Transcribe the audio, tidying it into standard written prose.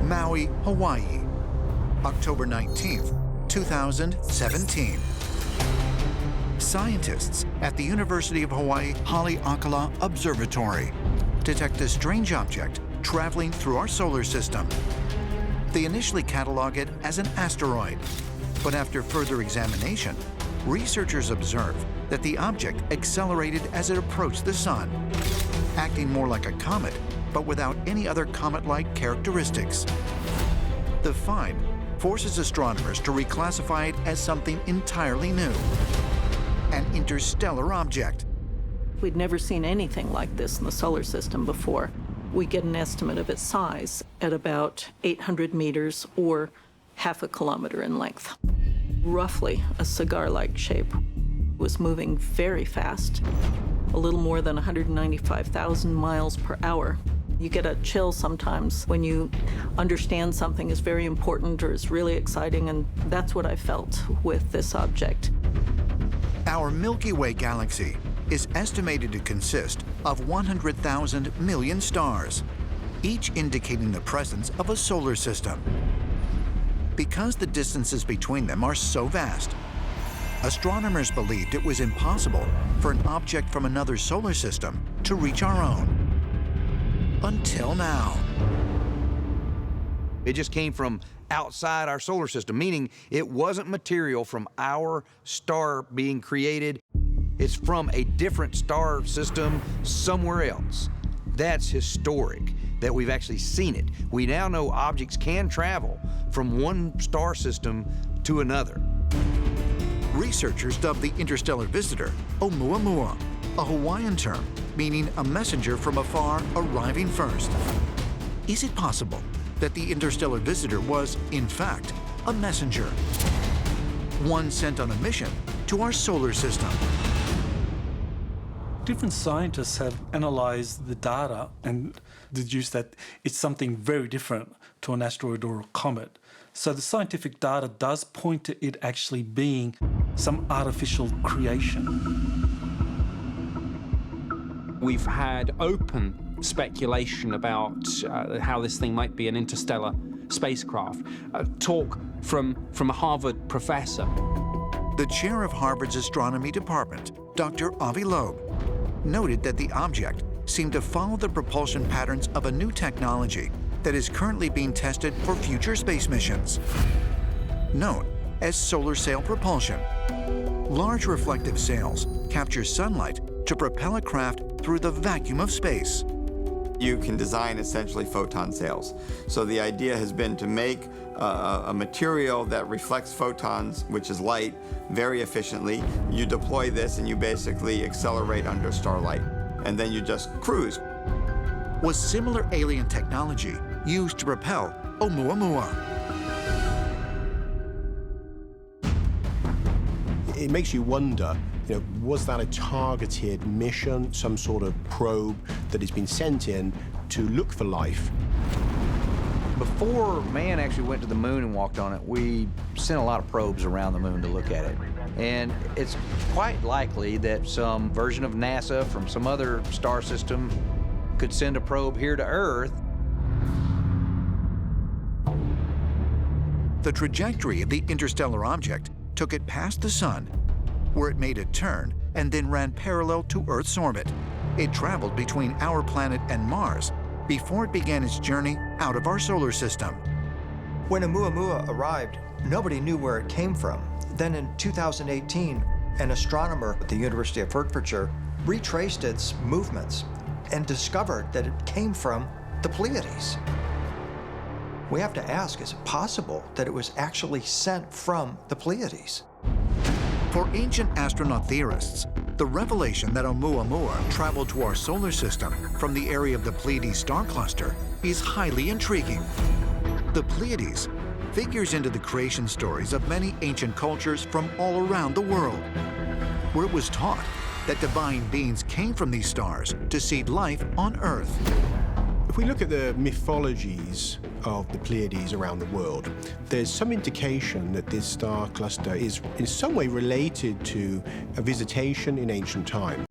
Maui, Hawaii, October 19th, 2017. Scientists at the University of Hawaii Haleakala Observatory detect a strange object traveling through our solar system. They initially catalog it as an asteroid, but after further examination, researchers observe that the object accelerated as it approached the sun, acting more like a comet, but without any other comet-like characteristics. The find forces astronomers to reclassify it as something entirely new, an interstellar object. We'd never seen anything like this in the solar system before. We get an estimate of its size at about 800 meters or half a kilometer in length. Roughly a cigar-like shape. It was moving very fast, a little more than 195,000 miles per hour. You get a chill sometimes when you understand something is very important or is really exciting, and that's what I felt with this object. Our Milky Way galaxy is estimated to consist of 100,000 million stars, each indicating the presence of a solar system. Because the distances between them are so vast, astronomers believed it was impossible for an object from another solar system to reach our own. Until now. It just came from outside our solar system, meaning it wasn't material from our star being created. It's from a different star system somewhere else. That's historic, that we've actually seen it. We now know objects can travel from one star system to another. Researchers dubbed the interstellar visitor Oumuamua, a Hawaiian term meaning a messenger from afar arriving first. Is it possible that the interstellar visitor was, in fact, a messenger? One sent on a mission to our solar system. Different scientists have analyzed the data and deduced that it's something very different to an asteroid or a comet. So the scientific data does point to it actually being some artificial creation. We've had open speculation about how this thing might be an interstellar spacecraft. Talk from a Harvard professor. The chair of Harvard's astronomy department, Dr. Avi Loeb, noted that the object seemed to follow the propulsion patterns of a new technology that is currently being tested for future space missions, known as solar sail propulsion. Large reflective sails capture sunlight to propel a craft through the vacuum of space. You can design essentially photon sails. So the idea has been to make a material that reflects photons, which is light, very efficiently. You deploy this and you basically accelerate under starlight, and then you just cruise. Was similar alien technology used to propel Oumuamua? It makes you wonder, was that a targeted mission, some sort of probe that has been sent in to look for life? Before man actually went to the moon and walked on it, we sent a lot of probes around the moon to look at it. And it's quite likely that some version of NASA from some other star system could send a probe here to Earth. The trajectory of the interstellar object took it past the sun, where it made a turn and then ran parallel to Earth's orbit. It traveled between our planet and Mars before it began its journey out of our solar system. When Oumuamua arrived, nobody knew where it came from. Then in 2018, an astronomer at the University of Hertfordshire retraced its movements and discovered that it came from the Pleiades. We have to ask, is it possible that it was actually sent from the Pleiades? For ancient astronaut theorists, the revelation that Oumuamua traveled to our solar system from the area of the Pleiades star cluster is highly intriguing. The Pleiades figures into the creation stories of many ancient cultures from all around the world, where it was taught that divine beings came from these stars to seed life on Earth. If we look at the mythologies of the Pleiades around the world, there's some indication that this star cluster is in some way related to a visitation in ancient time.